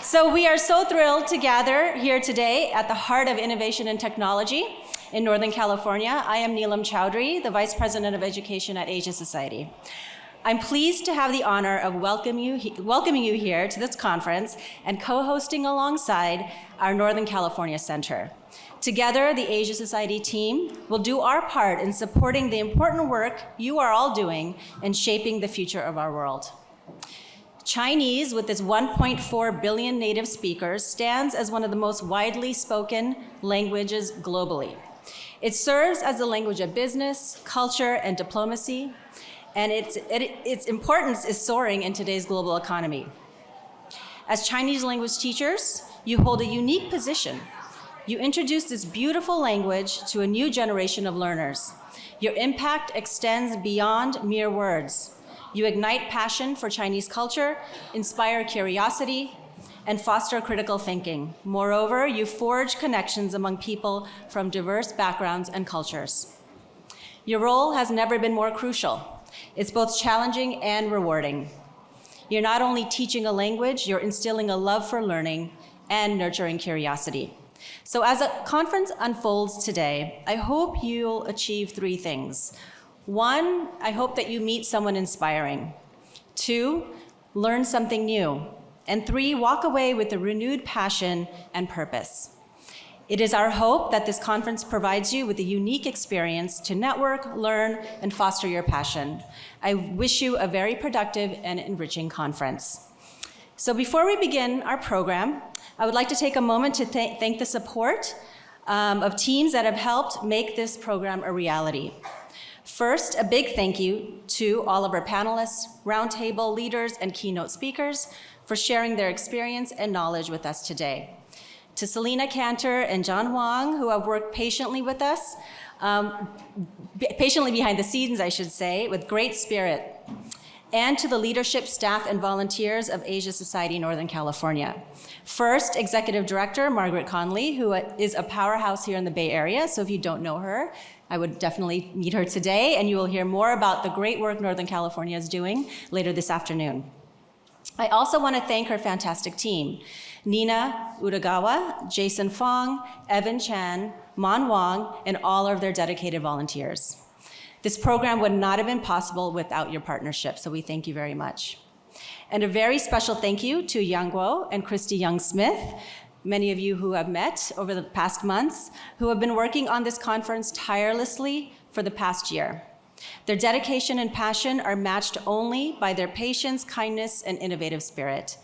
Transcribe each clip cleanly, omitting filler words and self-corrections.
So we are so thrilled to gather here today at the heart of innovation and technology in Northern California. I am Neelam Chowdary, the Vice President of Education at Asia Society. I'm pleased to have the honor of welcoming you here to this conference and co-hosting alongside our Northern California Center. Together, the Asia Society team will do our part in supporting the important work you are all doing in shaping the future of our world. Chinese, with its 1.4 billion native speakers, stands as one of the most widely spoken languages globally. It serves as the language of business, culture, and diplomacy, and its importance is soaring in today's global economy. As Chinese language teachers, you hold a unique position. You introduce this beautiful language to a new generation of learners. Your impact extends beyond mere words. You ignite passion for Chinese culture, inspire curiosity, and foster critical thinking. Moreover, you forge connections among people from diverse backgrounds and cultures. Your role has never been more crucial. It's both challenging and rewarding. You're not only teaching a language, you're instilling a love for learning and nurturing curiosity. So as a conference unfolds today, I hope you'll achieve three things. One, I hope that you meet someone inspiring. Two, learn something new. And three, walk away with a renewed passion and purpose. It is our hope that this conference provides you with a unique experience to network, learn, and foster your passion. I wish you a very productive and enriching conference. So before we begin our program, I would like to take a moment to thank the support of teams that have helped make this program a reality. First, a big thank you to all of our panelists, roundtable leaders, and keynote speakers for sharing their experience and knowledge with us today. To Selena Cantor and John Huang, who have worked patiently with us, patiently behind the scenes, I should say, with great spirit. And to the leadership, staff, and volunteers of Asia Society Northern California. First, Executive Director Margaret Conley, who is a powerhouse here in the Bay Area, so if you don't know her, I would definitely meet her today, and you will hear more about the great work Northern California is doing later this afternoon. I also want to thank her fantastic team, Nina Udagawa, Jason Fong, Evan Chan, Mon Wang, and all of their dedicated volunteers. This program would not have been possible without your partnership, so we thank you very much. And a very special thank you to Yang Guo and Christy Young-Smith, many of you who have met over the past months, who have been working on this conference tirelessly for the past year. Their dedication and passion are matched only by their patience, kindness, and innovative spirit.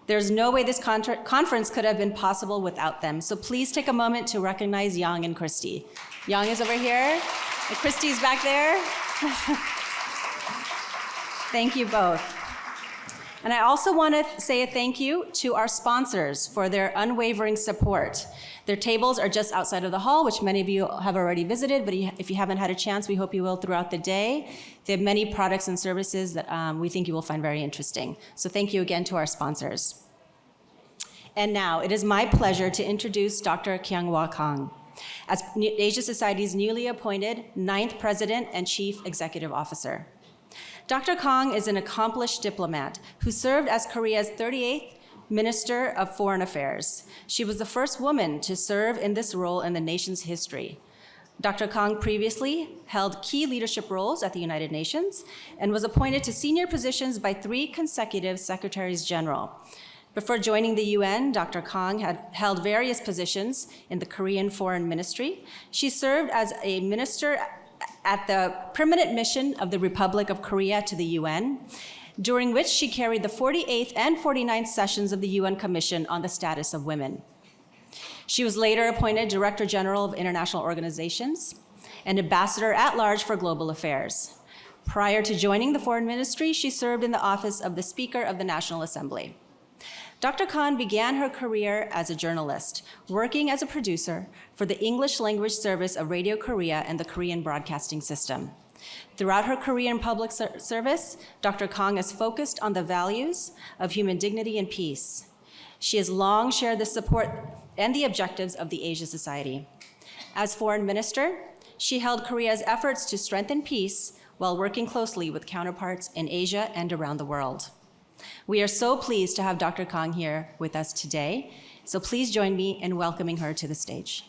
There's no way this conference could have been possible without them, so please take a moment to recognize Yang and Christy. Yang is over here, and Christy's back there. Thank you both. And I also want to say a thank you to our sponsors for their unwavering support. Their tables are just outside of the hall, which many of you have already visited, but if you haven't had a chance, we hope you will throughout the day. They have many products and services that we think you will find very interesting. So thank you again to our sponsors. And now, it is my pleasure to introduce Dr. Kyung-wha Kang as Asia Society's newly appointed 9th President and Chief Executive Officer. Dr. Kang is an accomplished diplomat who served as Korea's 38th Minister of Foreign Affairs. She was the first woman to serve in this role in the nation's history. Dr. Kang previously held key leadership roles at the United Nations and was appointed to senior positions by 3 consecutive Secretaries General. Before joining the UN, Dr. Kang had held various positions in the Korean Foreign Ministry. She served as a minister at the Permanent Mission of the Republic of Korea to the UN, during which she carried the 48th and 49th sessions of the UN Commission on the Status of Women. She was later appointed Director General of International Organizations and Ambassador at Large for Global Affairs. Prior to joining the Foreign Ministry, she served in the office of the Speaker of the National Assembly. Dr. Khan began her career as a journalist, working as a producer for the English language service of Radio Korea and the Korean Broadcasting System. Throughout her career in public service, Dr. Kang has focused on the values of human dignity and peace. She has long shared the support and the objectives of the Asia Society. As foreign minister, she held Korea's efforts to strengthen peace while working closely with counterparts in Asia and around the world. We are so pleased to have Dr. Kang here with us today, so please join me in welcoming her to the stage.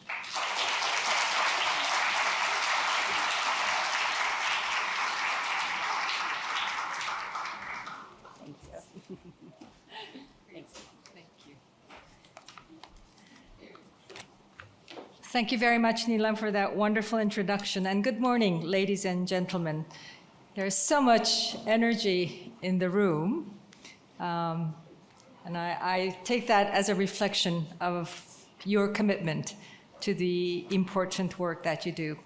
Thank you very much, Neelam, for that wonderful introduction. And good morning, ladies and gentlemen. There's so much energy in the room. And I take that as a reflection of your commitment to the important work that you do.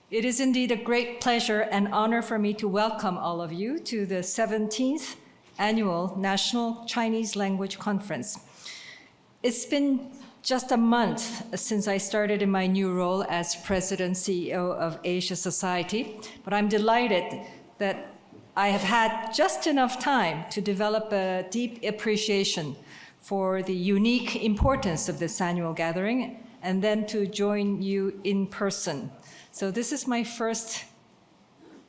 It is indeed a great pleasure and honor for me to welcome all of you to the 17th Annual National Chinese Language Conference. It's been just a month since I started in my new role as President CEO of Asia Society, but I'm delighted that I have had just enough time to develop a deep appreciation for the unique importance of this annual gathering and then to join you in person. So this is my first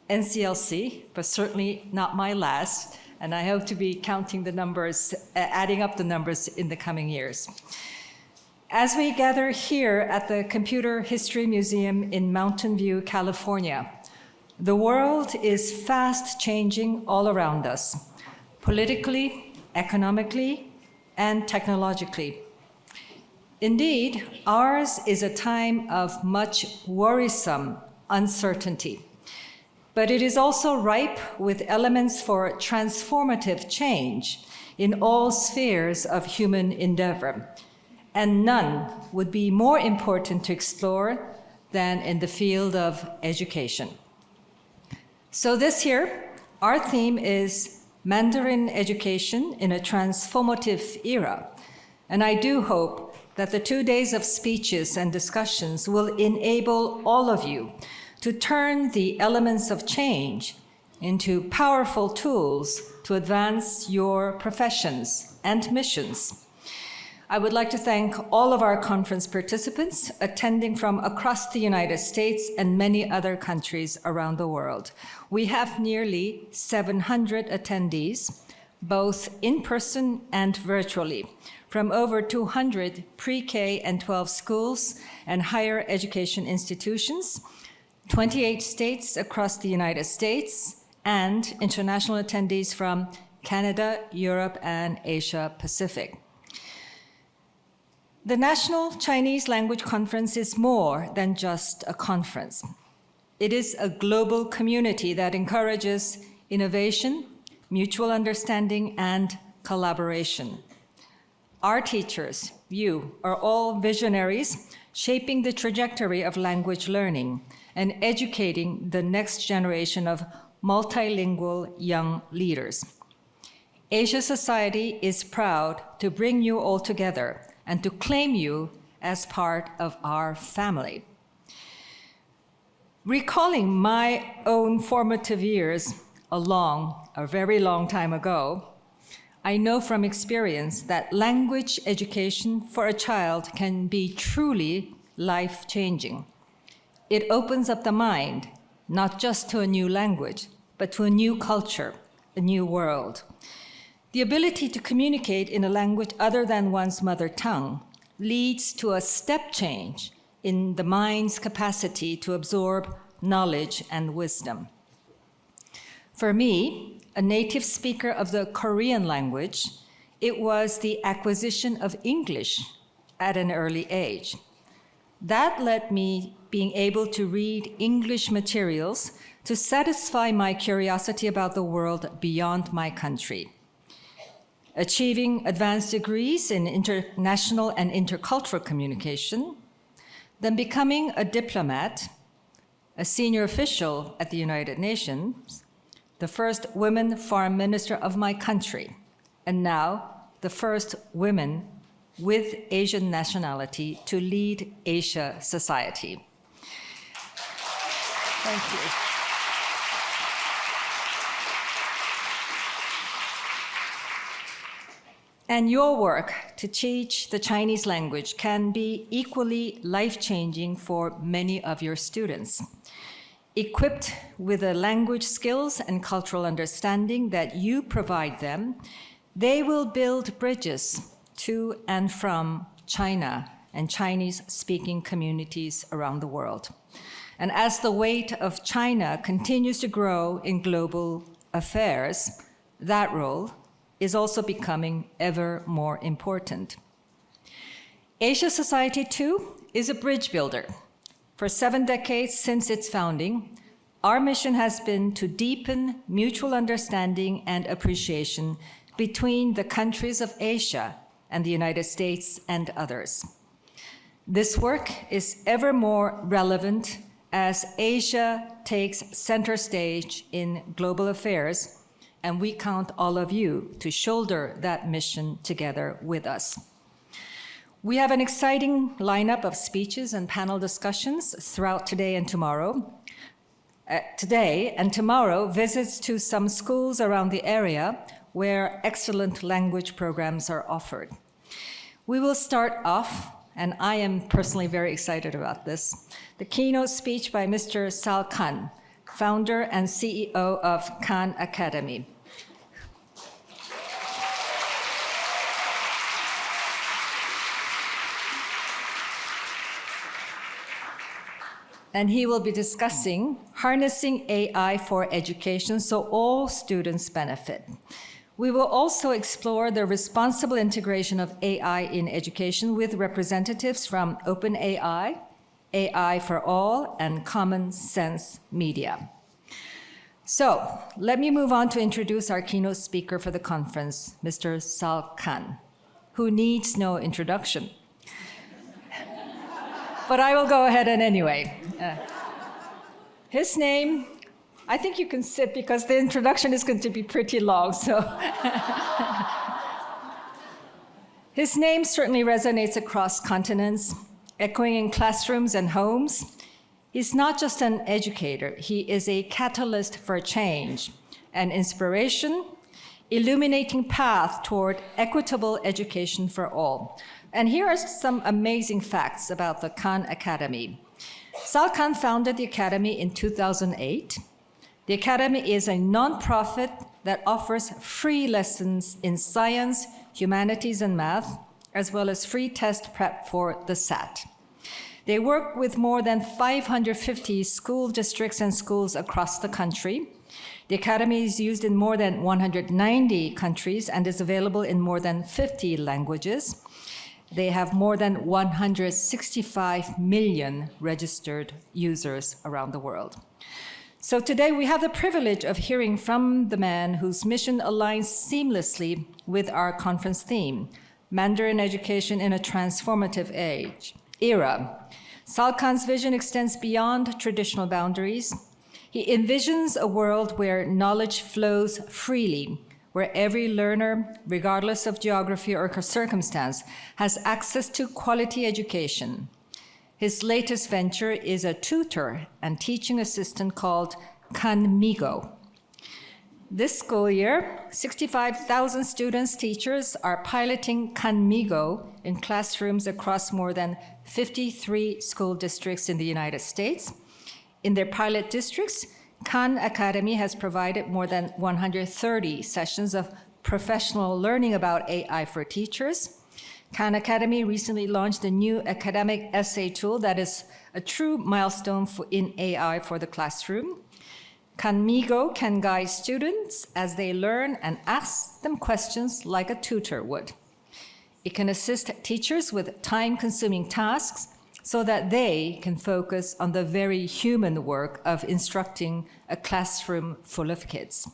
NCLC, but certainly not my last, and I hope to be counting the numbers, adding up the numbers in the coming years. As we gather here at the Computer History Museum in Mountain View, California, the world is fast changing all around us, politically, economically, and technologically. Indeed, ours is a time of much worrisome uncertainty, but it is also ripe with elements for transformative change in all spheres of human endeavor. And none would be more important to explore than in the field of education. So this year, our theme is Mandarin Education in a Transformative Era. And I do hope that the 2 days of speeches and discussions will enable all of you to turn the elements of change into powerful tools to advance your professions and missions. I would like to thank all of our conference participants attending from across the United States and many other countries around the world. We have nearly 700 attendees, both in person and virtually, from over 200 pre-K and 12 schools and higher education institutions, 28 states across the United States, and international attendees from Canada, Europe, and Asia Pacific. The National Chinese Language Conference is more than just a conference. It is a global community that encourages innovation, mutual understanding, and collaboration. Our teachers, you, are all visionaries shaping the trajectory of language learning and educating the next generation of multilingual young leaders. Asia Society is proud to bring you all together and to claim you as part of our family. Recalling my own formative years a very long time ago, I know from experience that language education for a child can be truly life-changing. It opens up the mind, not just to a new language, but to a new culture, a new world. The ability to communicate in a language other than one's mother tongue leads to a step change in the mind's capacity to absorb knowledge and wisdom. For me, a native speaker of the Korean language, it was the acquisition of English at an early age. That led me being able to read English materials to satisfy my curiosity about the world beyond my country. Achieving advanced degrees in international and intercultural communication, then becoming a diplomat, a senior official at the United Nations, the first women foreign minister of my country, and now the first women with Asian nationality to lead Asia Society. Thank you. And your work to teach the Chinese language can be equally life-changing for many of your students. Equipped with the language skills and cultural understanding that you provide them, they will build bridges to and from China and Chinese-speaking communities around the world. And as the weight of China continues to grow in global affairs, that role is also becoming ever more important. Asia Society, too, is a bridge builder. For 7 decades since its founding, our mission has been to deepen mutual understanding and appreciation between the countries of Asia and the United States and others. This work is ever more relevant as Asia takes center stage in global affairs, and we count all of you to shoulder that mission together with us. We have an exciting lineup of speeches and panel discussions throughout today and tomorrow. Today and tomorrow, visits to some schools around the area where excellent language programs are offered. We will start off, and I am personally very excited about this, the keynote speech by Mr. Sal Khan, founder and CEO of Khan Academy. And he will be discussing harnessing AI for education so all students benefit. We will also explore the responsible integration of AI in education with representatives from OpenAI, AI for All, and Common Sense Media. So let me move on to introduce our keynote speaker for the conference, Mr. Sal Khan, who needs no introduction. But I will go ahead and anyway. His name, I think you can sit because the introduction is going to be pretty long, so. His name certainly resonates across continents, echoing in classrooms and homes. He's not just an educator, he is a catalyst for change, an inspiration, illuminating path toward equitable education for all. And here are some amazing facts about the Khan Academy. Sal Khan founded the Academy in 2008. The Academy is a nonprofit that offers free lessons in science, humanities, and math, as well as free test prep for the SAT. They work with more than 550 school districts and schools across the country. The Academy is used in more than 190 countries and is available in more than 50 languages. They have more than 165 million registered users around the world. So today we have the privilege of hearing from the man whose mission aligns seamlessly with our conference theme, Mandarin Education in a Transformative Era. Sal Khan's vision extends beyond traditional boundaries. He envisions a world where knowledge flows freely, where every learner, regardless of geography or circumstance, has access to quality education. His latest venture is a tutor and teaching assistant called Khanmigo. This school year, 65,000 students, teachers are piloting Khanmigo in classrooms across more than 53 school districts in the United States. In their pilot districts, Khan Academy has provided more than 130 sessions of professional learning about AI for teachers. Khan Academy recently launched a new academic essay tool that is a true milestone in AI for the classroom. Khanmigo can guide students as they learn and ask them questions like a tutor would. It can assist teachers with time-consuming tasks so that they can focus on the very human work of instructing a classroom full of kids.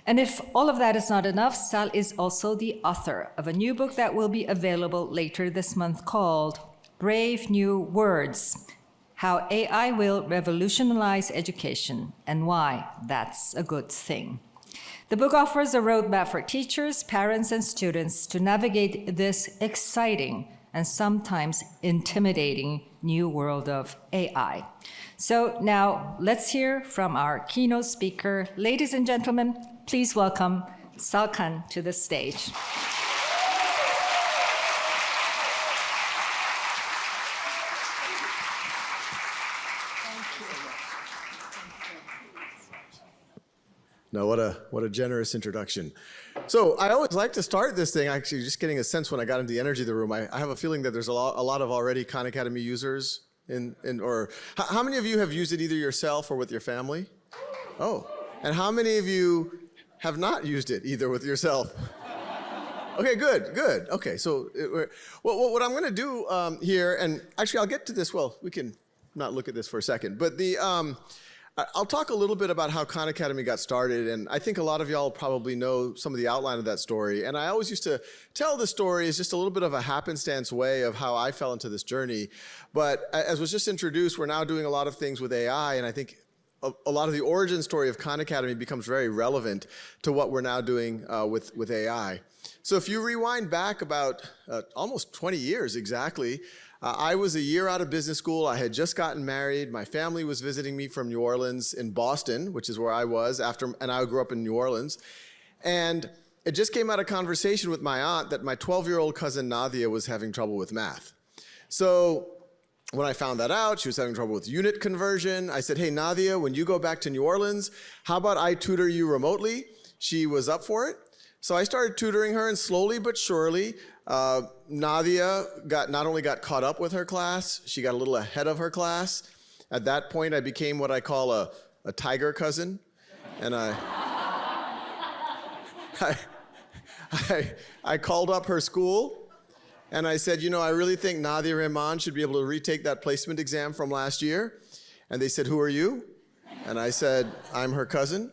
And if all of that is not enough, Sal is also the author of a new book that will be available later this month called Brave New Words: How AI Will Revolutionize Education and Why That's a Good Thing. The book offers a roadmap for teachers, parents, and students to navigate this exciting and sometimes intimidating new world of AI. So now let's hear from our keynote speaker. Ladies and gentlemen, please welcome Sal Khan to the stage. No, what a generous introduction. So I always like to start this thing, actually just getting a sense when I got into the energy of the room. I have a feeling that there's a lot of already Khan Academy users or how many of you have used it either yourself or with your family? Oh, and how many of you have not used it either with yourself? Okay, good. Okay, so what I'm going to do here, and actually I'll get to this. Well, we can not look at this for a second, but I'll talk a little bit about how Khan Academy got started, and I think a lot of y'all probably know some of the outline of that story. And I always used to tell the story as just a little bit of a happenstance way of how I fell into this journey. But as was just introduced, we're now doing a lot of things with AI, and I think a lot of the origin story of Khan Academy becomes very relevant to what we're now doing with AI. So if you rewind back about almost 20 years exactly, I was a year out of business school. I had just gotten married. My family was visiting me from New Orleans in Boston, which is where I was and I grew up in New Orleans. And it just came out of conversation with my aunt that my 12-year-old cousin Nadia was having trouble with math. So when I found that out, she was having trouble with unit conversion. I said, hey, Nadia, when you go back to New Orleans, how about I tutor you remotely? She was up for it. So I started tutoring her, and slowly but surely, Nadia not only got caught up with her class, she got a little ahead of her class. At that point, I became what I call a tiger cousin. And I called up her school, and I said, I really think Nadia Rahman should be able to retake that placement exam from last year. And they said, who are you? And I said, I'm her cousin.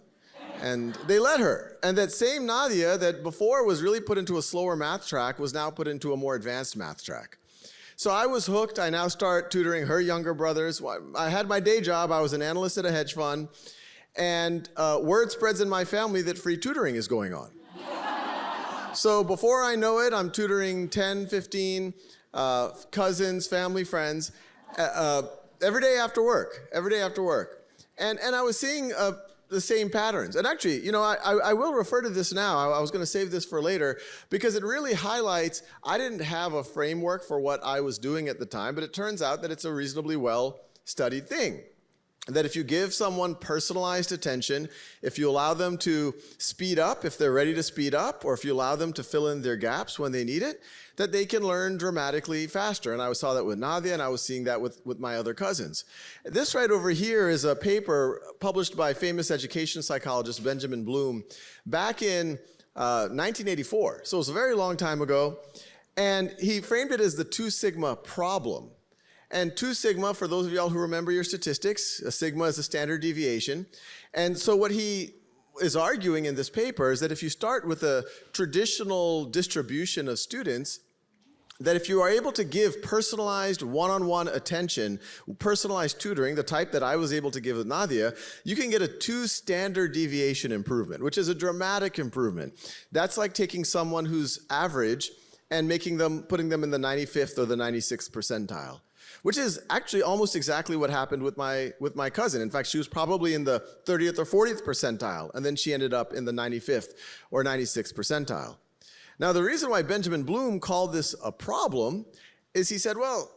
And they let her. And that same Nadia that before was really put into a slower math track was now put into a more advanced math track. So I was hooked. I now start tutoring her younger brothers. I had my day job. I was an analyst at a hedge fund. And word spreads in my family that free tutoring is going on. So before I know it, I'm tutoring 10, 15 cousins, family, friends, every day after work. And I was seeing the same patterns. And actually, I will refer to this now. I was going to save this for later because it really highlights, I didn't have a framework for what I was doing at the time, but it turns out that it's a reasonably well-studied thing. That if you give someone personalized attention, if you allow them to speed up if they're ready to speed up, or if you allow them to fill in their gaps when they need it, that they can learn dramatically faster. And I saw that with Nadia, and I was seeing that with my other cousins. This right over here is a paper published by famous education psychologist Benjamin Bloom back in 1984. So it was a very long time ago. And he framed it as the 2 sigma problem. And 2 sigma, for those of y'all who remember your statistics, a sigma is a standard deviation. And so what he is arguing in this paper is that if you start with a traditional distribution of students, that if you are able to give personalized one-on-one attention, personalized tutoring, the type that I was able to give with Nadia, you can get a 2 standard deviation improvement, which is a dramatic improvement. That's like taking someone who's average and putting them in the 95th or the 96th percentile. Which is actually almost exactly what happened with my cousin. In fact, she was probably in the 30th or 40th percentile, and then she ended up in the 95th or 96th percentile. Now, the reason why Benjamin Bloom called this a problem is he said, well,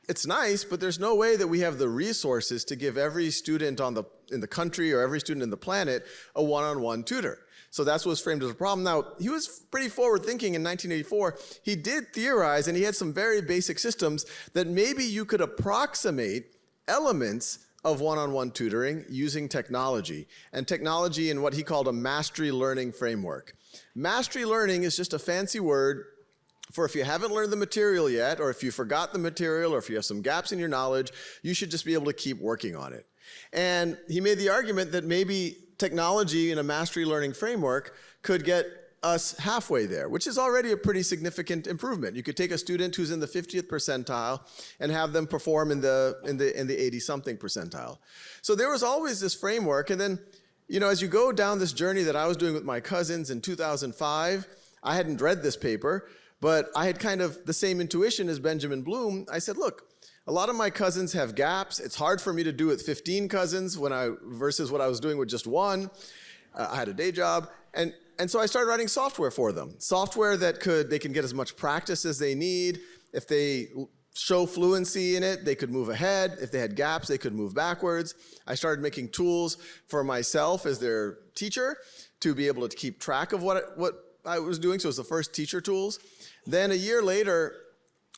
it's nice, but there's no way that we have the resources to give every student in the country or every student in the planet a one-on-one tutor. So that's what's framed as a problem. Now, he was pretty forward-thinking in 1984. He did theorize, and he had some very basic systems that maybe you could approximate elements of one-on-one tutoring using technology, and technology in what he called a mastery learning framework. Mastery learning is just a fancy word for if you haven't learned the material yet, or if you forgot the material, or if you have some gaps in your knowledge, you should just be able to keep working on it. And he made the argument that maybe technology in a mastery learning framework could get us halfway there, which is already a pretty significant improvement. You could take a student who's in the 50th percentile and have them perform in the 80-something percentile. So there was always this framework, and then, as you go down this journey that I was doing with my cousins in 2005, I hadn't read this paper, but I had kind of the same intuition as Benjamin Bloom. I said, look, a lot of my cousins have gaps. It's hard for me to do with 15 cousins versus what I was doing with just 1. I had a day job. And so I started writing software for them. Software that they can get as much practice as they need. If they show fluency in it, they could move ahead. If they had gaps, they could move backwards. I started making tools for myself as their teacher to be able to keep track of what I was doing. So it was the first teacher tools. Then a year later,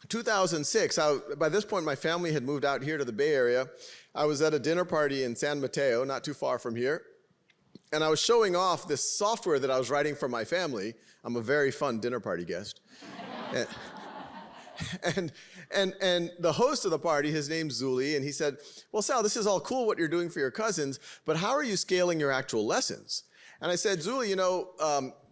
2006, by this point my family had moved out here to the Bay Area. I was at a dinner party in San Mateo, not too far from here. And I was showing off this software that I was writing for my family. I'm a very fun dinner party guest. And the host of the party, his name's Zuli, and he said, well, Sal, this is all cool what you're doing for your cousins, but how are you scaling your actual lessons? And I said, Zuli,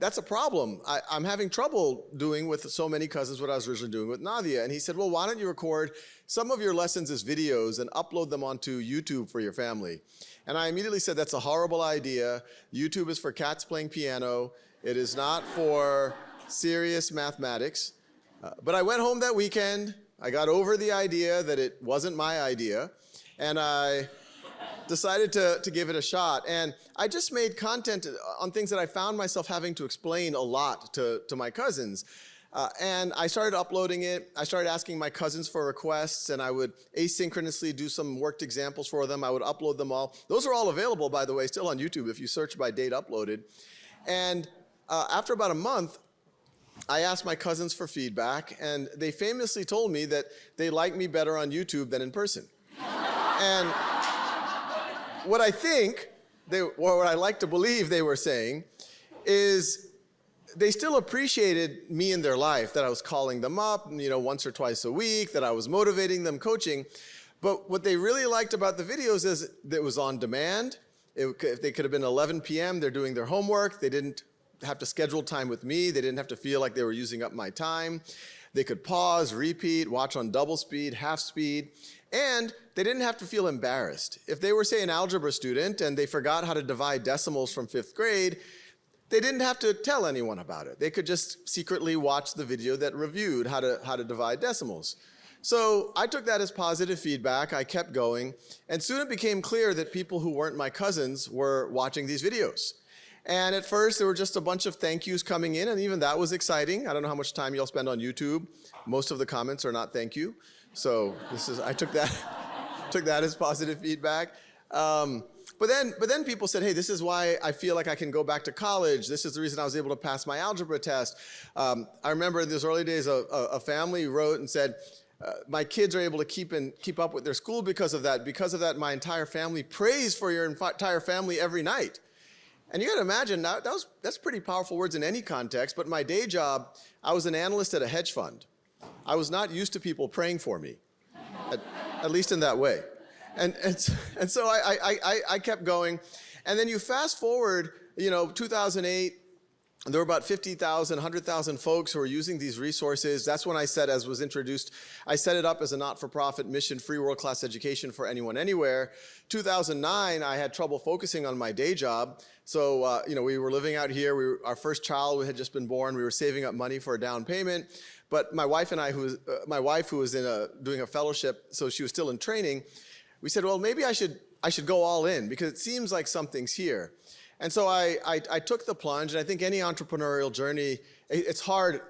that's a problem. I'm having trouble doing with so many cousins what I was originally doing with Nadia. And he said, well, why don't you record some of your lessons as videos and upload them onto YouTube for your family? And I immediately said, that's a horrible idea. YouTube is for cats playing piano. It is not for serious mathematics. But I went home that weekend. I got over the idea that it wasn't my idea. And I decided to give it a shot. And I just made content on things that I found myself having to explain a lot to my cousins. And I started uploading it. I started asking my cousins for requests, and I would asynchronously do some worked examples for them. I would upload them all. Those are all available, by the way, still on YouTube if you search by date uploaded. And after about a month, I asked my cousins for feedback, and they famously told me that they like me better on YouTube than in person. And what I think, or what I like to believe they were saying, is they still appreciated me in their life, that I was calling them up, once or twice a week, that I was motivating them, coaching. But what they really liked about the videos is that it was on demand. If they could have been 11 p.m., they're doing their homework. They didn't have to schedule time with me. They didn't have to feel like they were using up my time. They could pause, repeat, watch on double speed, half speed, and they didn't have to feel embarrassed. If they were, say, an algebra student and they forgot how to divide decimals from 5th grade, they didn't have to tell anyone about it. They could just secretly watch the video that reviewed how to divide decimals. So I took that as positive feedback. I kept going, and soon it became clear that people who weren't my cousins were watching these videos. And at first, there were just a bunch of thank yous coming in, and even that was exciting. I don't know how much time you'll spend on YouTube. Most of the comments are not thank you. So I took that as positive feedback. But then people said, hey, this is why I feel like I can go back to college. This is the reason I was able to pass my algebra test. I remember in those early days, a family wrote and said, my kids are able to keep up with their school because of that. Because of that, my entire family prays for your entire family every night. And you got to imagine, that's pretty powerful words in any context, but my day job, I was an analyst at a hedge fund. I was not used to people praying for me, at least in that way. And so I kept going. And then you fast forward, 2008, there were about 50,000, 100,000 folks who were using these resources. That's when I said, as was introduced, I set it up as a not-for-profit mission-free world-class education for anyone, anywhere. 2009, I had trouble focusing on my day job. So, we were living out here. Our first child had just been born. We were saving up money for a down payment. But my wife and I, my wife who was doing a fellowship, so she was still in training, we said, well, maybe I should go all in because it seems like something's here. And so I took the plunge, and I think any entrepreneurial journey, it's hard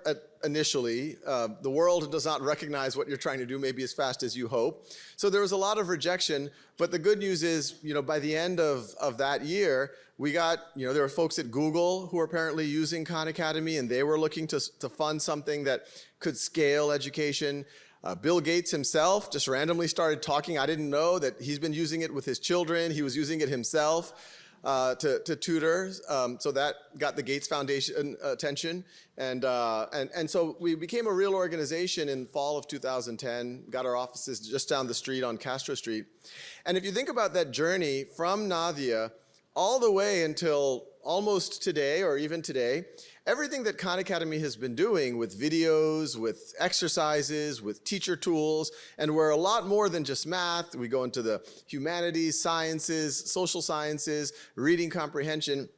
initially. The world does not recognize what you're trying to do maybe as fast as you hope. So there was a lot of rejection, but the good news is, by the end of that year, we got, there were folks at Google who were apparently using Khan Academy, and they were looking to fund something that could scale education. Bill Gates himself just randomly started talking. I didn't know that he's been using it with his children. He was using it himself. To tutor, so that got the Gates Foundation attention, and so we became a real organization in fall of 2010, got our offices just down the street on Castro Street. And if you think about that journey from Nadia all the way until almost today, or even today, everything that Khan Academy has been doing with videos, with exercises, with teacher tools, and we're a lot more than just math. We go into the humanities, sciences, social sciences, reading comprehension.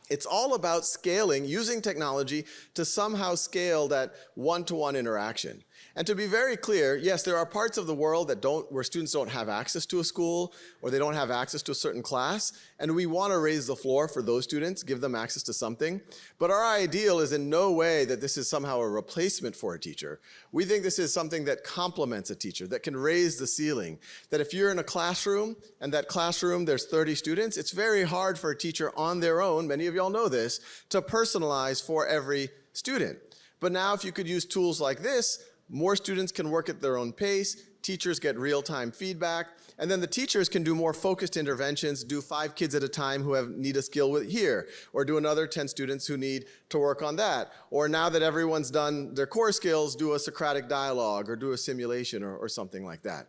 It's all about scaling, using technology to somehow scale that one-to-one interaction. And to be very clear, yes, there are parts of the world where students don't have access to a school or they don't have access to a certain class, and we want to raise the floor for those students, give them access to something. But our ideal is in no way that this is somehow a replacement for a teacher. We think this is something that complements a teacher, that can raise the ceiling. That if you're in a classroom and that classroom there's 30 students, it's very hard for a teacher on their own, many of y'all know this, to personalize for every student. But now if you could use tools like this, more students can work at their own pace, teachers get real-time feedback, and then the teachers can do more focused interventions, do 5 kids at a time who need a skill with here, or do another 10 students who need to work on that. Or now that everyone's done their core skills, do a Socratic dialogue or do a simulation or something like that.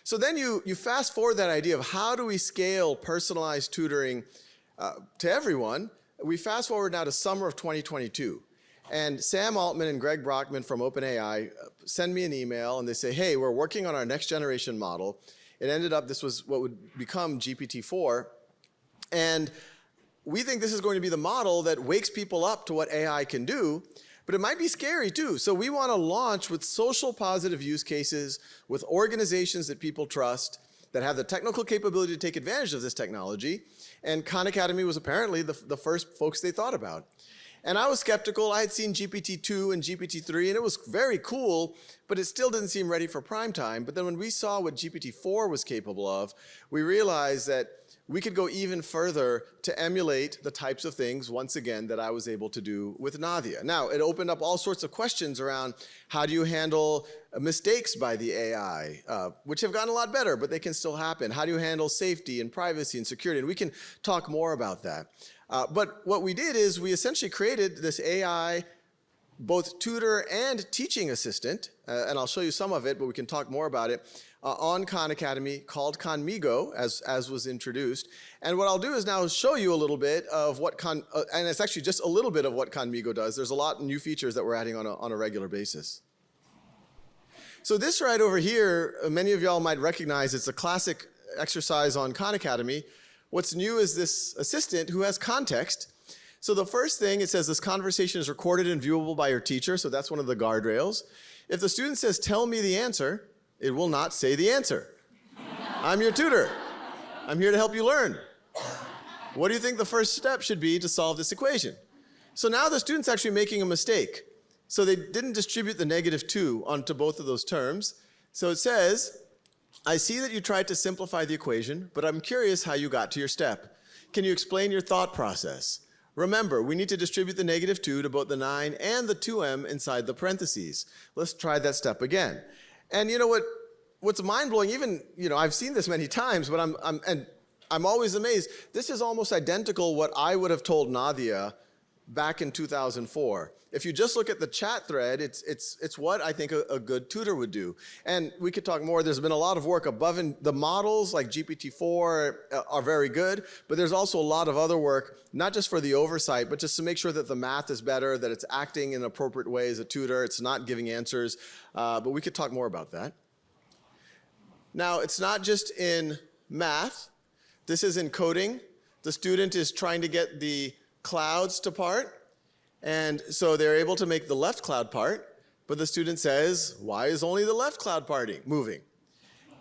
So then you fast forward that idea of how do we scale personalized tutoring to everyone. We fast forward now to summer of 2022. And Sam Altman and Greg Brockman from OpenAI send me an email and they say, hey, we're working on our next generation model. It ended up, this was what would become GPT-4. And we think this is going to be the model that wakes people up to what AI can do, but it might be scary too. So we want to launch with social positive use cases, with organizations that people trust, that have the technical capability to take advantage of this technology. And Khan Academy was apparently the first folks they thought about. And I was skeptical. I had seen GPT-2 and GPT-3, and it was very cool, but it still didn't seem ready for prime time. But then when we saw what GPT-4 was capable of, we realized that we could go even further to emulate the types of things, once again, that I was able to do with Nadia. Now, it opened up all sorts of questions around how do you handle mistakes by the AI, which have gotten a lot better, but they can still happen. How do you handle safety and privacy and security? And we can talk more about that. But what we did is we essentially created this AI, both tutor and teaching assistant, and I'll show you some of it, but we can talk more about it, on Khan Academy called Khanmigo, as was introduced. And what I'll do is now show you a little bit of what and it's actually just a little bit of what Khanmigo does. There's a lot of new features that we're adding on a regular basis. So this right over here, many of y'all might recognize, it's a classic exercise on Khan Academy. What's new is this assistant who has context. So the first thing, it says this conversation is recorded and viewable by your teacher, so that's one of the guardrails. If the student says, tell me the answer, it will not say the answer. I'm your tutor. I'm here to help you learn. What do you think the first step should be to solve this equation? So now the student's actually making a mistake. So they didn't distribute the -2 onto both of those terms. So it says, I see that you tried to simplify the equation, but I'm curious how you got to your step. Can you explain your thought process? Remember, we need to distribute the -2 to both the 9 and the 2m inside the parentheses. Let's try that step again. And you know what's mind-blowing, even, I've seen this many times, but I'm always amazed. This is almost identical what I would have told Nadia back in 2004. If you just look at the chat thread, it's what I think a good tutor would do. And we could talk more. There's been a lot of work above, and the models like GPT-4 are very good, but there's also a lot of other work, not just for the oversight, but just to make sure that the math is better, that it's acting in an appropriate way as a tutor, it's not giving answers, but we could talk more about that. Now, it's not just in math. This is in coding. The student is trying to get the clouds to part. And so they're able to make the left cloud part, but the student says, why is only the left cloud moving?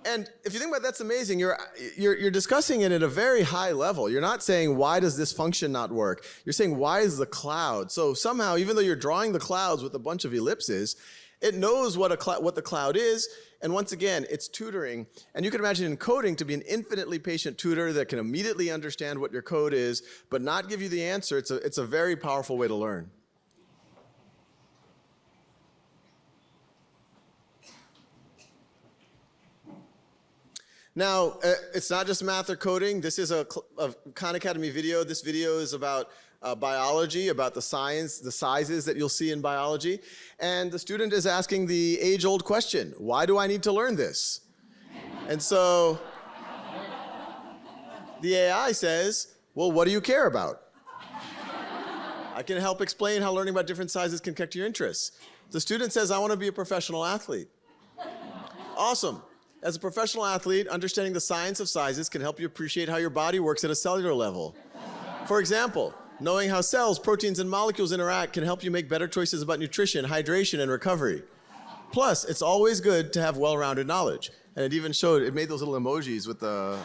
And if you think about it, that's amazing. You're discussing it at a very high level. You're not saying, why does this function not work? You're saying, why is the cloud? So somehow, even though you're drawing the clouds with a bunch of ellipses, it knows what the cloud is. And once again, it's tutoring. And you can imagine in coding to be an infinitely patient tutor that can immediately understand what your code is, but not give you the answer. It's a very powerful way to learn. Now, it's not just math or coding. This is a Khan Academy video. This video is about biology, about the science, the sizes that you'll see in biology. And the student is asking the age-old question, why do I need to learn this? And so the AI says, well, what do you care about? I can help explain how learning about different sizes can connect to your interests. The student says, I want to be a professional athlete. Awesome. As a professional athlete, understanding the science of sizes can help you appreciate how your body works at a cellular level. For example, knowing how cells, proteins, and molecules interact can help you make better choices about nutrition, hydration, and recovery. Plus, it's always good to have well-rounded knowledge. And it even showed, it made those little emojis with the,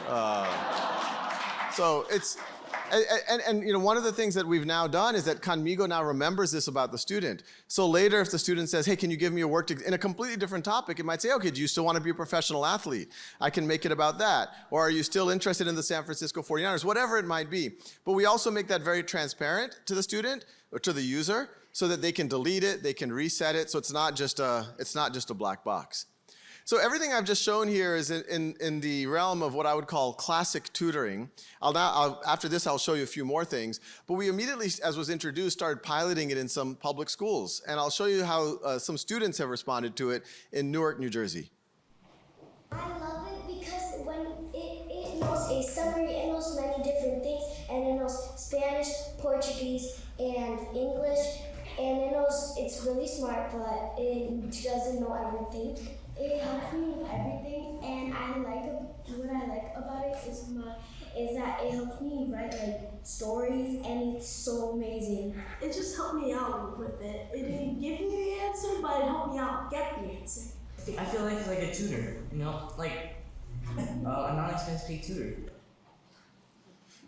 so it's, and you know, one of the things that we've now done is that Conmigo now remembers this about the student. So later, if the student says, hey, can you give me a work in a completely different topic, it might say, okay, do you still want to be a professional athlete? I can make it about that. Or are you still interested in the San Francisco 49ers? Whatever it might be. But we also make that very transparent to the student or to the user so that they can delete it, they can reset it, so it's not just a black box. So everything I've just shown here is in the realm of what I would call classic tutoring. After this, I'll show you a few more things. But we immediately, as was introduced, started piloting it in some public schools. And I'll show you how some students have responded to it in Newark, New Jersey. I love it because when it knows a summary, it knows many different things, and it knows Spanish, Portuguese, and English. And it knows it's really smart, but it doesn't know everything. It helps me with everything, and what I like about it is that it helps me write like stories, and it's so amazing. It just helped me out with it. It didn't give me the answer, but it helped me out get the answer. I feel like it's like a tutor, you know, like a non-expensive tutor.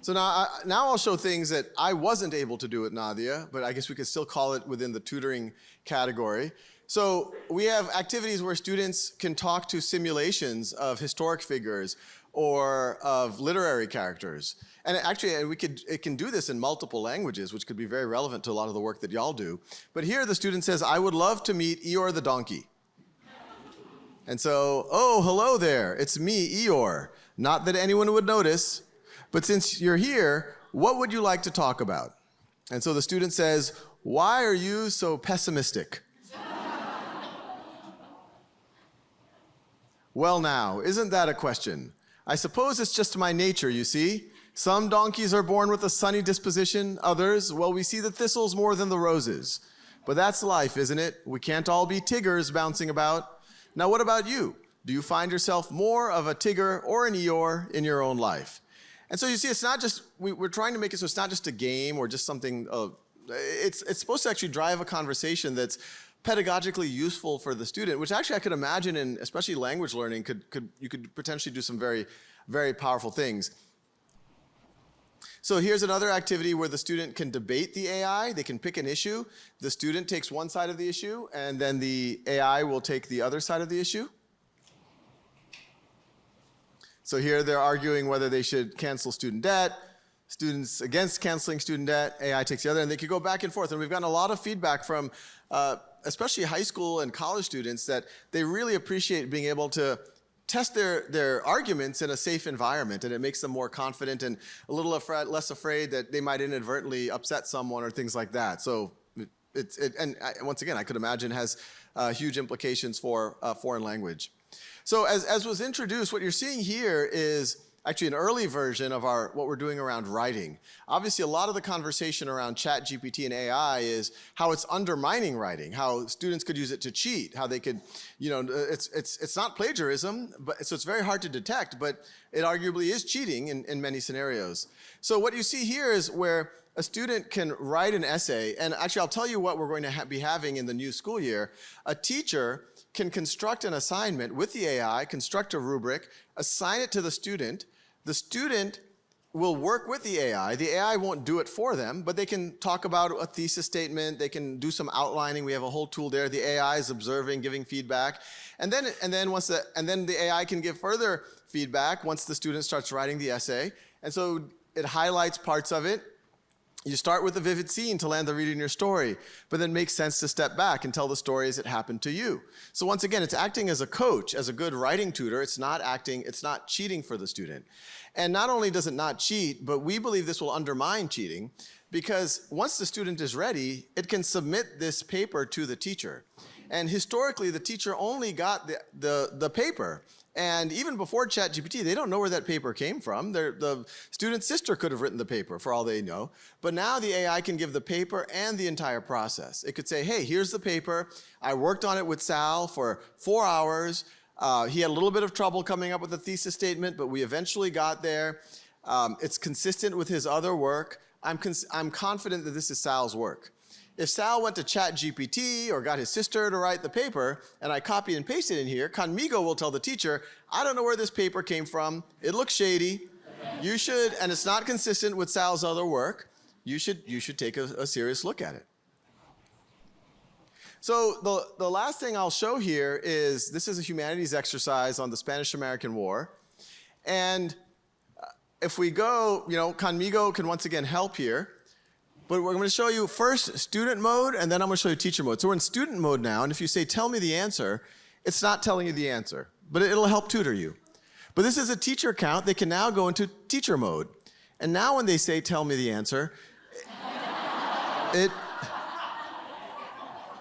So now I'll show things that I wasn't able to do with Nadia, but I guess we could still call it within the tutoring category. So we have activities where students can talk to simulations of historic figures or of literary characters. And actually, it can do this in multiple languages, which could be very relevant to a lot of the work that y'all do. But here the student says, I would love to meet Eeyore the donkey. And so, oh, hello there, it's me, Eeyore. Not that anyone would notice, but since you're here, what would you like to talk about? And so the student says, why are you so pessimistic? Well now, isn't that a question? I suppose it's just my nature, you see. Some donkeys are born with a sunny disposition, others, well, we see the thistles more than the roses. But that's life, isn't it? We can't all be Tiggers bouncing about. Now what about you? Do you find yourself more of a Tigger or an Eeyore in your own life? And so you see, it's not just, we're trying to make it so it's not just a game or just something, it's supposed to actually drive a conversation that's pedagogically useful for the student, which actually I could imagine in especially language learning, you could potentially do some very, very powerful things. So here's another activity where the student can debate the AI. They can pick an issue. The student takes one side of the issue, and then the AI will take the other side of the issue. So here they're arguing whether they should cancel student debt. Students against canceling student debt, AI takes the other, and they could go back and forth. And we've gotten a lot of feedback from especially high school and college students that they really appreciate being able to test their arguments in a safe environment, and it makes them more confident and a little less afraid that they might inadvertently upset someone or things like that. So once again, I could imagine has huge implications for foreign language. So as was introduced, what you're seeing here is actually an early version of what we're doing around writing. Obviously, a lot of the conversation around ChatGPT and AI is how it's undermining writing, how students could use it to cheat, how they could, you know, it's not plagiarism, but so it's very hard to detect, but it arguably is cheating in many scenarios. So what you see here is where a student can write an essay, and actually I'll tell you what we're going to be having in the new school year. A teacher can construct an assignment with the AI, construct a rubric, assign it to the student. The student will work with the AI. The AI won't do it for them, but they can talk about a thesis statement. They can do some outlining. We have a whole tool there. The AI is observing, giving feedback. And then the AI can give further feedback once the student starts writing the essay. And so it highlights parts of it. You start with a vivid scene to land the reader in your story, but then it makes sense to step back and tell the story as it happened to you. So once again, it's acting as a coach, as a good writing tutor. It's not cheating for the student. And not only does it not cheat, but we believe this will undermine cheating because once the student is ready, it can submit this paper to the teacher. And historically, the teacher only got the paper. And even before ChatGPT, they don't know where that paper came from. The student's sister could have written the paper for all they know. But now the AI can give the paper and the entire process. It could say, hey, here's the paper. I worked on it with Sal for 4 hours. He had a little bit of trouble coming up with a thesis statement, but we eventually got there. It's consistent with his other work. I'm confident that this is Sal's work. If Sal went to ChatGPT or got his sister to write the paper, and I copy and paste it in here, Conmigo will tell the teacher, I don't know where this paper came from. It looks shady. You should, and it's not consistent with Sal's other work. You should take a serious look at it. So the last thing I'll show here is, this is a humanities exercise on the Spanish-American War. And if we go, Conmigo can once again help here. But we're going to show you first student mode, and then I'm going to show you teacher mode. So we're in student mode now, and if you say, tell me the answer, it's not telling you the answer, but it'll help tutor you. But this is a teacher account. They can now go into teacher mode. And now when they say, tell me the answer, it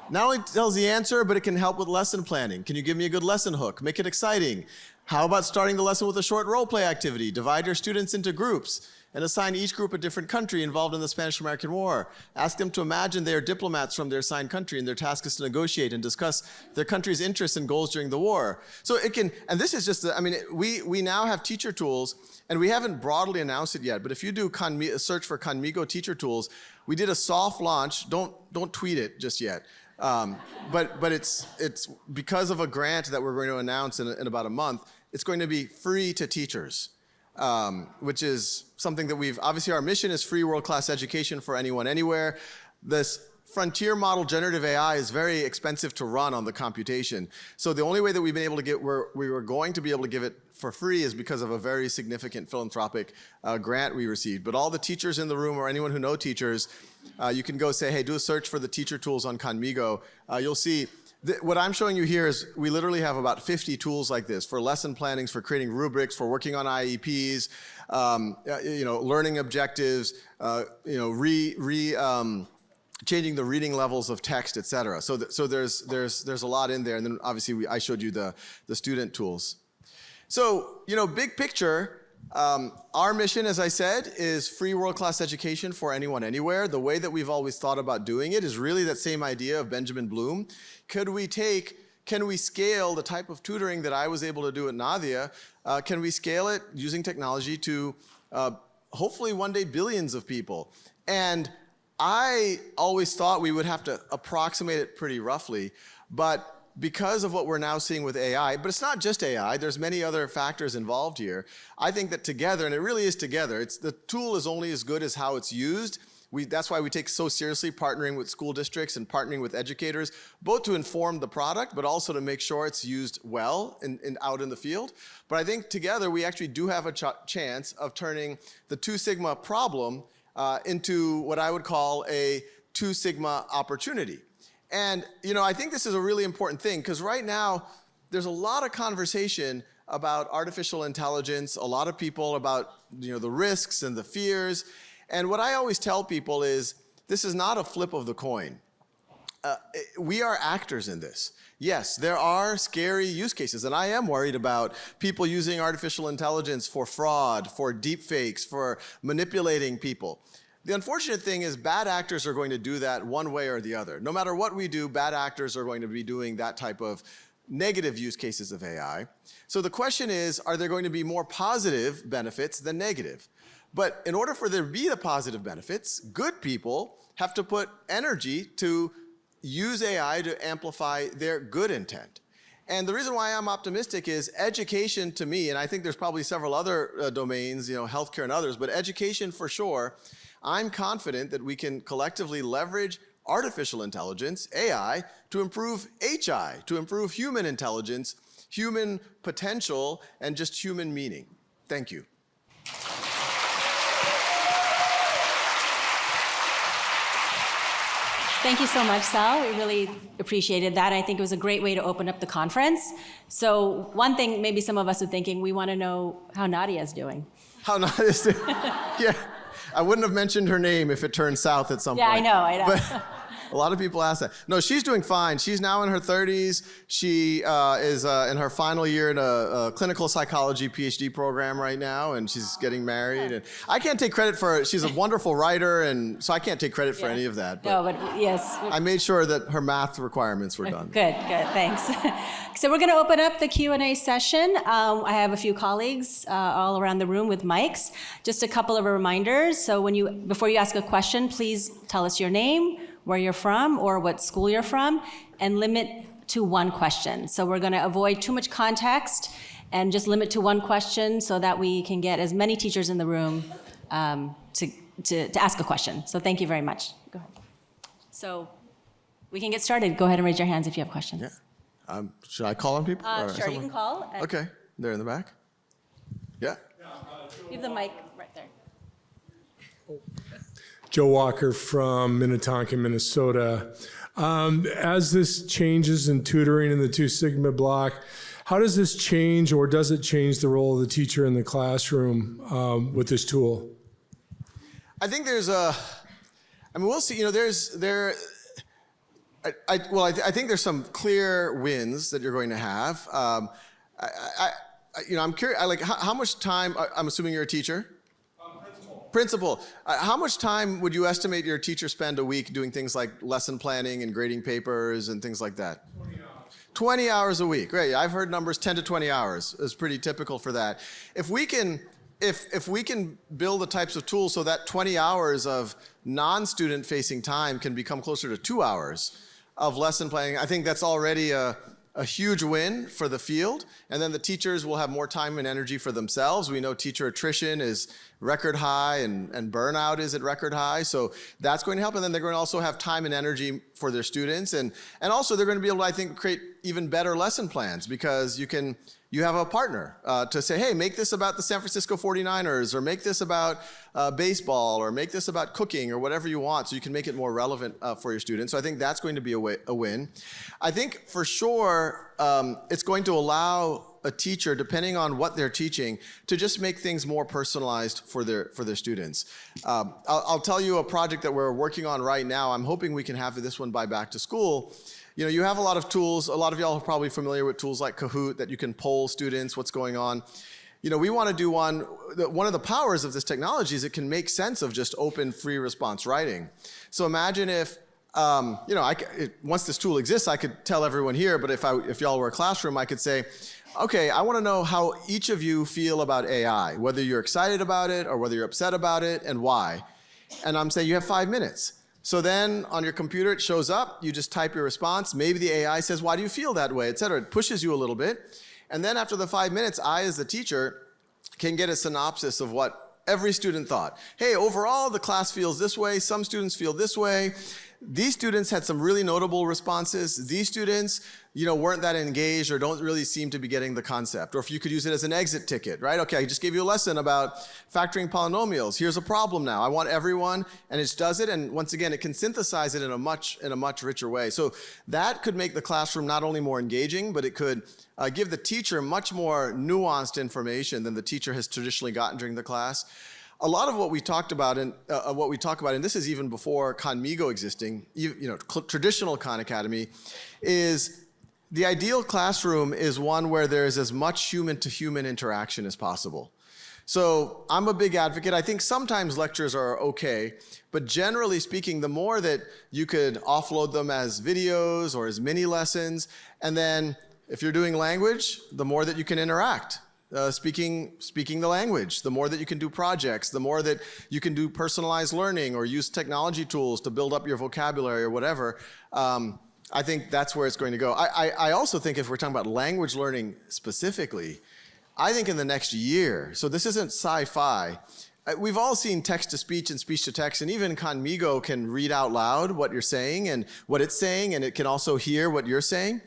not only tells the answer, but it can help with lesson planning. Can you give me a good lesson hook? Make it exciting. How about starting the lesson with a short role play activity? Divide your students into groups and assign each group a different country involved in the Spanish-American War. Ask them to imagine they are diplomats from their assigned country, and their task is to negotiate and discuss their country's interests and goals during the war. So it can, and this is just, we now have teacher tools, and we haven't broadly announced it yet, but if you do search for Conmigo teacher tools, we did a soft launch. Don't tweet it just yet. But it's because of a grant that we're going to announce in about a month. It's going to be free to teachers, which is something that obviously our mission is free world-class education for anyone, anywhere. This frontier model generative AI is very expensive to run on the computation. So the only way that we've been able to we were going to be able to give it for free is because of a very significant philanthropic grant we received. But all the teachers in the room, or anyone who knows teachers, you can go say, hey, do a search for the teacher tools on Conmigo. You'll see, what I'm showing you here is we literally have about 50 tools like this for lesson plannings, for creating rubrics, for working on IEPs, learning objectives, changing the reading levels of text, et cetera. So there's a lot in there. And then obviously I showed you the student tools. So, big picture, our mission, as I said, is free world-class education for anyone, anywhere. The way that we've always thought about doing it is really that same idea of Benjamin Bloom. Can we scale the type of tutoring that I was able to do at Nadia? Can we scale it using technology to hopefully one day billions of people? And I always thought we would have to approximate it pretty roughly, but because of what we're now seeing with AI, but it's not just AI, there's many other factors involved here. I think that together, and it really is together, the tool is only as good as how it's used. That's why we take so seriously partnering with school districts and partnering with educators, both to inform the product, but also to make sure it's used well out in the field. But I think together we actually do have a chance of turning the 2 Sigma problem into what I would call a 2 Sigma opportunity. And, I think this is a really important thing, because right now there's a lot of conversation about artificial intelligence, a lot of people about, the risks and the fears. And what I always tell people is, this is not a flip of the coin. We are actors in this. Yes, there are scary use cases, and I am worried about people using artificial intelligence for fraud, for deepfakes, for manipulating people. The unfortunate thing is bad actors are going to do that one way or the other. No matter what we do, bad actors are going to be doing that type of negative use cases of AI. So the question is, are there going to be more positive benefits than negative? But in order for there to be the positive benefits, good people have to put energy to use AI to amplify their good intent. And the reason why I'm optimistic is education to me, and I think there's probably several other domains, healthcare and others, but education for sure, I'm confident that we can collectively leverage artificial intelligence, AI, to improve HI, to improve human intelligence, human potential, and just human meaning. Thank you. Thank you so much, Sal. We really appreciated that. I think it was a great way to open up the conference. So one thing maybe some of us are thinking, we want to know how Nadia's doing. How Nadia's doing? Yeah. I wouldn't have mentioned her name if it turned south at some point. Yeah, I know. But a lot of people ask that. No, she's doing fine. She's now in her 30s. She is in her final year in a clinical psychology PhD program right now, and she's getting married. And I can't take credit for it. She's a wonderful writer, and so I can't take credit for any of that. But yes. I made sure that her math requirements were done. Good, thanks. So we're going to open up the Q&A session. I have a few colleagues all around the room with mics. Just a couple of reminders. So before you ask a question, please tell us your name, where you're from or what school you're from, and limit to one question. So we're going to avoid too much context and just limit to one question so that we can get as many teachers in the room to ask a question. So thank you very much. Go ahead. So we can get started. Go ahead and raise your hands if you have questions. Yeah. Should I call on people? Or Sure, you someone? can call. Okay, they're in the back. Yeah. You have the mic right there. Joe Walker from Minnetonka, Minnesota. As this changes in tutoring in the Two Sigma block, how does this change, or does it change the role of the teacher in the classroom with this tool? I think there's we'll see. You know, I think there's some clear wins that you're going to have. I'm curious. How much time? I'm assuming you're a teacher. Principal. How much time would you estimate your teacher spend a week doing things like lesson planning and grading papers and things like that? 20 hours. 20 hours a week. Great. I've heard numbers 10 to 20 hours is pretty typical for that. If we can build the types of tools so that 20 hours of non-student facing time can become closer to 2 hours of lesson planning, I think that's already a huge win for the field. And then the teachers will have more time and energy for themselves. We know teacher attrition is record high and burnout is at record high. So that's going to help. And then they're going to also have time and energy for their students. And also they're going to be able to, I think, create even better lesson plans because you have a partner to say, hey, make this about the San Francisco 49ers, or make this about baseball, or make this about cooking, or whatever you want, so you can make it more relevant for your students. So I think that's going to be a win. I think for sure it's going to allow a teacher, depending on what they're teaching, to just make things more personalized for their students. I'll tell you a project that we're working on right now. I'm hoping we can have this one by back to school. You know, you have a lot of tools. A lot of y'all are probably familiar with tools like Kahoot that you can poll students what's going on. You know, we want to do one of the powers of this technology is it can make sense of just open, free response writing. So imagine if, once this tool exists, I could tell everyone here, but if y'all were a classroom, I could say, okay, I want to know how each of you feel about AI, whether you're excited about it or whether you're upset about it and why. And I'm saying you have 5 minutes. So then on your computer, it shows up, you just type your response. Maybe the AI says, why do you feel that way, et cetera. It pushes you a little bit. And then after the 5 minutes, I, as the teacher, can get a synopsis of what every student thought. Hey, overall, the class feels this way. Some students feel this way. These students had some really notable responses. These students, weren't that engaged or don't really seem to be getting the concept. Or if you could use it as an exit ticket, right? Okay, I just gave you a lesson about factoring polynomials. Here's a problem now. I want everyone, and it does it. And once again, it can synthesize it in a much richer way. So that could make the classroom not only more engaging, but it could give the teacher much more nuanced information than the teacher has traditionally gotten during the class. A lot of what we talked about and and this is even before Khanmigo existing, traditional Khan Academy, is the ideal classroom is one where there's as much human-to-human interaction as possible. So I'm a big advocate. I think sometimes lectures are okay, but generally speaking, the more that you could offload them as videos or as mini lessons, and then if you're doing language, the more that you can interact. Speaking the language, the more that you can do projects, the more that you can do personalized learning or use technology tools to build up your vocabulary or whatever. I think that's where it's going to go. I also think if we're talking about language learning specifically, I think in the next year, so this isn't sci-fi, we've all seen text-to-speech and speech-to-text, and even Khanmigo can read out loud what you're saying and what it's saying, and it can also hear what you're saying.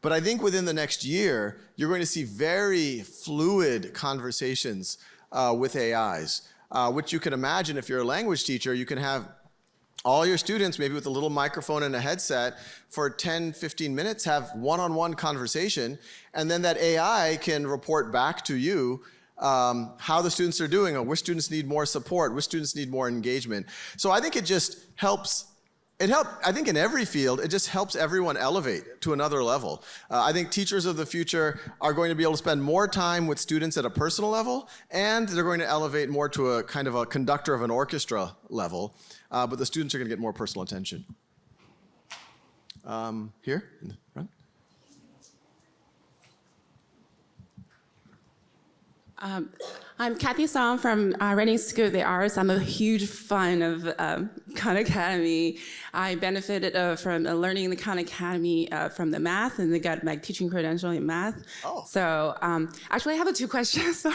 But I think within the next year, you're going to see very fluid conversations with AIs, which you can imagine if you're a language teacher, you can have all your students, maybe with a little microphone and a headset, for 10, 15 minutes, have one-on-one conversation, and then that AI can report back to you how the students are doing, or which students need more support, which students need more engagement. So I think it just helps. I think in every field, it just helps everyone elevate to another level. I think teachers of the future are going to be able to spend more time with students at a personal level, and they're going to elevate more to a kind of a conductor of an orchestra level, but the students are going to get more personal attention. Here in the front. I'm Kathy Song from Reading School of the Arts. I'm a huge fan of Khan Academy. I benefited from learning the Khan Academy from the math, and I got my teaching credential in math. Oh. So actually, I have two questions.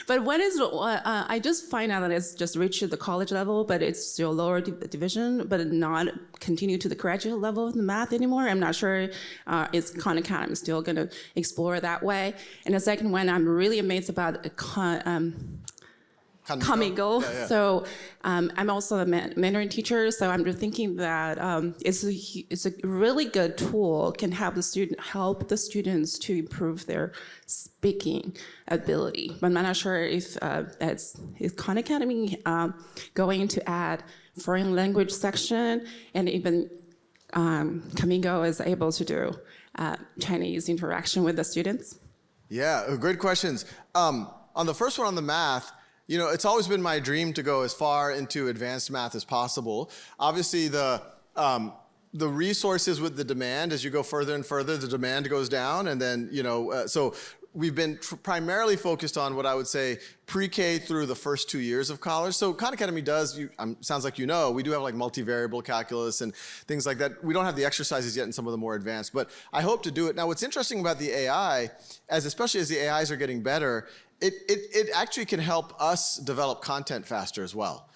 But one is, I just find out that it's just reached the college level, but it's still lower division, but not continue to the graduate level of the math anymore. I'm not sure is Khan Academy still going to explore that way. And the second one, I'm really amazed about Kamigo. Yeah. So I'm also a Mandarin teacher, so I'm just thinking that it's a really good tool, can help the students to improve their speaking ability. But I'm not sure if is Khan Academy going to add foreign language section, and even Kamigo is able to do Chinese interaction with the students. Yeah, great questions. On the first one, on the math, it's always been my dream to go as far into advanced math as possible. Obviously, the resources with the demand, as you go further and further, the demand goes down, and then so we've been primarily focused on what I would say pre-K through the first 2 years of college. So Khan Academy does, sounds like we do have like multivariable calculus and things like that. We don't have the exercises yet in some of the more advanced, but I hope to do it. Now, what's interesting about the AI, especially as the AIs are getting better, it actually can help us develop content faster as well.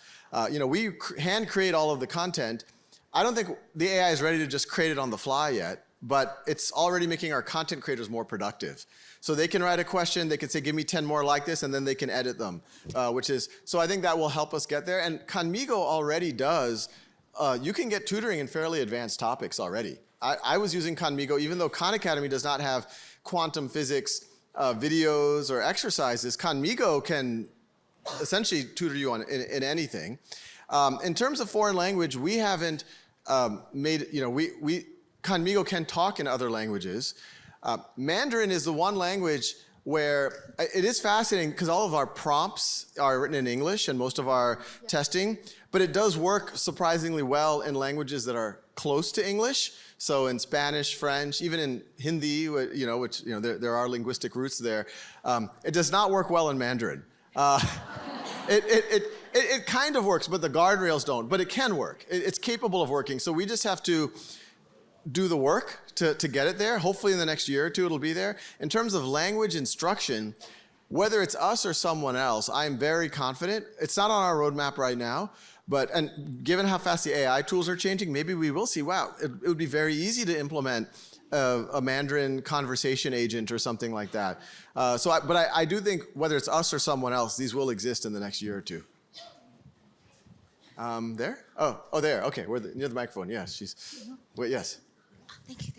We hand create all of the content. I don't think the AI is ready to just create it on the fly yet, but it's already making our content creators more productive. So they can write a question, they can say, give me 10 more like this, and then they can edit them, so I think that will help us get there. And Khanmigo already does, you can get tutoring in fairly advanced topics already. I was using Khanmigo, even though Khan Academy does not have quantum physics videos or exercises, Khanmigo can essentially tutor you in anything. In terms of foreign language, we haven't Khanmigo can talk in other languages. Mandarin is the one language where it is fascinating because all of our prompts are written in English and most of our testing, but it does work surprisingly well in languages that are close to English. So in Spanish, French, even in Hindi, which there are linguistic roots there, it does not work well in Mandarin. It kind of works, but the guardrails don't. But it can work. It's capable of working. So we just have to do the work to get it there. Hopefully in the next year or two it'll be there. In terms of language instruction, whether it's us or someone else, I'm very confident. It's not on our roadmap right now, and given how fast the AI tools are changing, maybe we will see, wow, it would be very easy to implement a Mandarin conversation agent or something like that. But I do think whether it's us or someone else, these will exist in the next year or two. There? Oh, there. Okay, near the microphone. Yes, wait, yes. Thank you.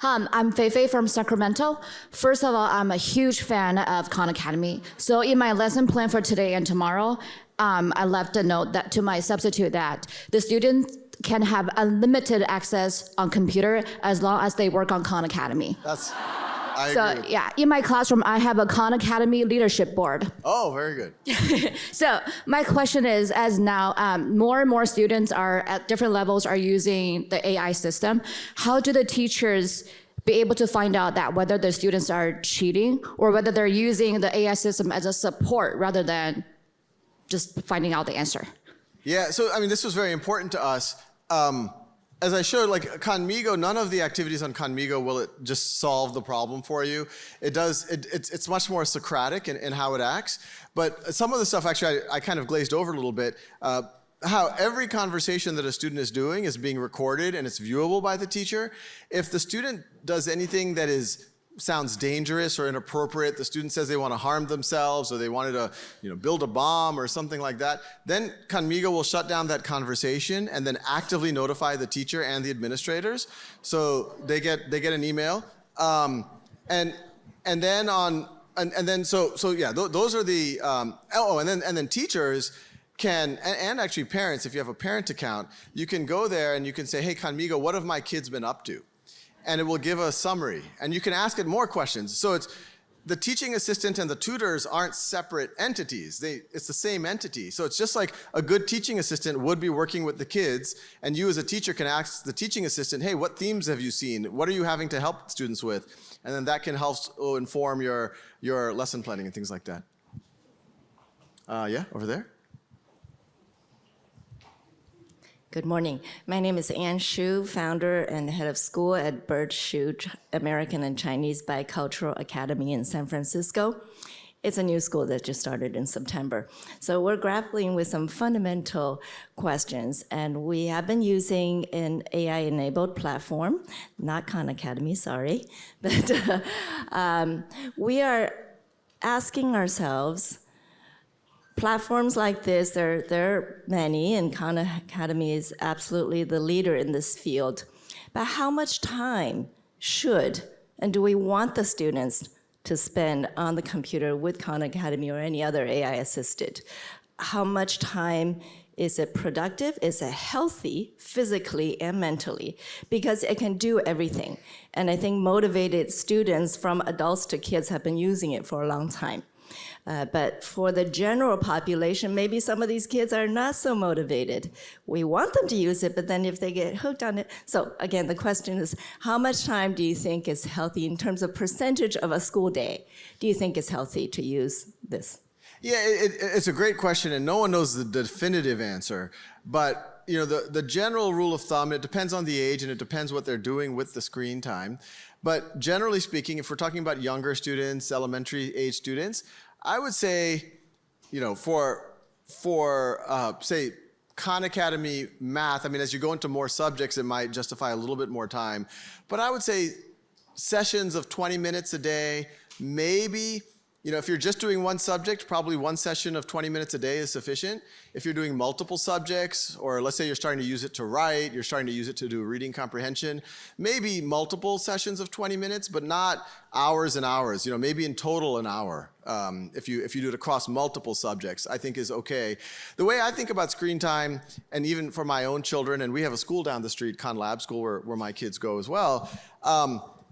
I'm Feifei from Sacramento. First of all, I'm a huge fan of Khan Academy. So in my lesson plan for today and tomorrow, I left a note to my substitute that the students can have unlimited access on computer as long as they work on Khan Academy. I agree. Yeah, in my classroom, I have a Khan Academy leadership board. Oh, very good. So my question is, as now more and more students are at different levels are using the AI system, how do the teachers be able to find out that whether the students are cheating or whether they're using the AI system as a support rather than just finding out the answer? Yeah, so this was very important to us. As I showed, like Khanmigo, none of the activities on Khanmigo will it just solve the problem for you. It's much more Socratic in how it acts. But some of the stuff actually I kind of glazed over a little bit. How every conversation that a student is doing is being recorded and it's viewable by the teacher. If the student does anything that sounds dangerous or inappropriate, the student says they want to harm themselves or they wanted to build a bomb or something like that, then Khanmigo will shut down that conversation and then actively notify the teacher and the administrators. So they get an email. Those are the and then teachers can, and actually parents, if you have a parent account, you can go there and you can say, hey, Khanmigo, what have my kids been up to? And it will give a summary. And you can ask it more questions. So it's the teaching assistant and the tutors aren't separate entities. It's the same entity. So it's just like a good teaching assistant would be working with the kids, and you as a teacher can ask the teaching assistant, hey, what themes have you seen? What are you having to help students with? And then that can help inform your lesson planning and things like that. Yeah, over there. Good morning. My name is Ann Shu, founder and head of school at Bird Shu American and Chinese Bicultural Academy in San Francisco. It's a new school that just started in September. So we're grappling with some fundamental questions, and we have been using an AI-enabled platform, not Khan Academy, sorry, but we are asking ourselves, platforms like this, there are many, and Khan Academy is absolutely the leader in this field. But how much time should and do we want the students to spend on the computer with Khan Academy or any other AI assisted? How much time is it productive? Is it healthy physically and mentally? Because it can do everything. And I think motivated students from adults to kids have been using it for a long time. But for the general population, maybe some of these kids are not so motivated. We want them to use it, but then if they get hooked on it. So again, the question is, how much time do you think is healthy in terms of percentage of a school day? Do you think it's healthy to use this? Yeah, it's a great question, and no one knows the definitive answer. But the general rule of thumb, it depends on the age, and it depends what they're doing with the screen time. But generally speaking, if we're talking about younger students, elementary age students, I would say, for say, Khan Academy math, I mean, as you go into more subjects, it might justify a little bit more time. But I would say sessions of 20 minutes a day, maybe, if you're just doing one subject, probably one session of 20 minutes a day is sufficient. If you're doing multiple subjects, or let's say you're starting to use it to write, you're starting to use it to do reading comprehension, maybe multiple sessions of 20 minutes, but not hours and hours. Maybe in total an hour. If you do it across multiple subjects, I think is okay. The way I think about screen time, and even for my own children, and we have a school down the street, Khan Lab School, where my kids go as well,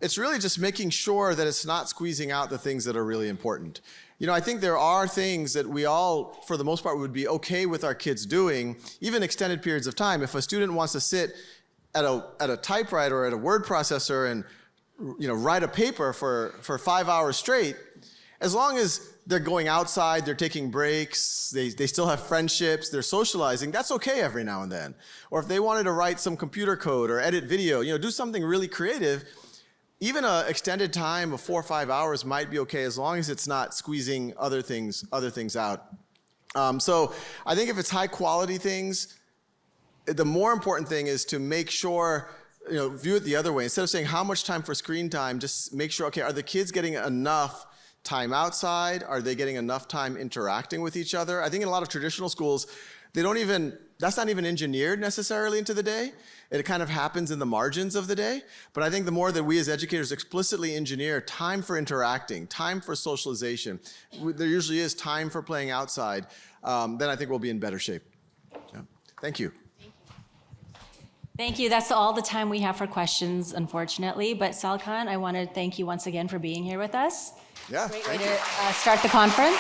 it's really just making sure that it's not squeezing out the things that are really important. I think there are things that we all, for the most part, would be okay with our kids doing, even extended periods of time. If a student wants to sit at a typewriter or at a word processor and write a paper for 5 hours straight, as long as they're going outside, they're taking breaks, they still have friendships, they're socializing, that's okay every now and then. Or if they wanted to write some computer code or edit video, do something really creative, even an extended time of 4 or 5 hours might be okay as long as it's not squeezing other things out. So I think if it's high quality things, the more important thing is to make sure, view it the other way. Instead of saying how much time for screen time, just make sure, okay, are the kids getting enough time outside? Are they getting enough time interacting with each other? I think in a lot of traditional schools, that's not even engineered necessarily into the day. It kind of happens in the margins of the day. But I think the more that we as educators explicitly engineer time for interacting, time for socialization, there usually is time for playing outside, then I think we'll be in better shape. Yeah. Thank you. Thank you. That's all the time we have for questions, unfortunately. But Sal Khan, I want to thank you once again for being here with us. Yeah. Great way to start the conference.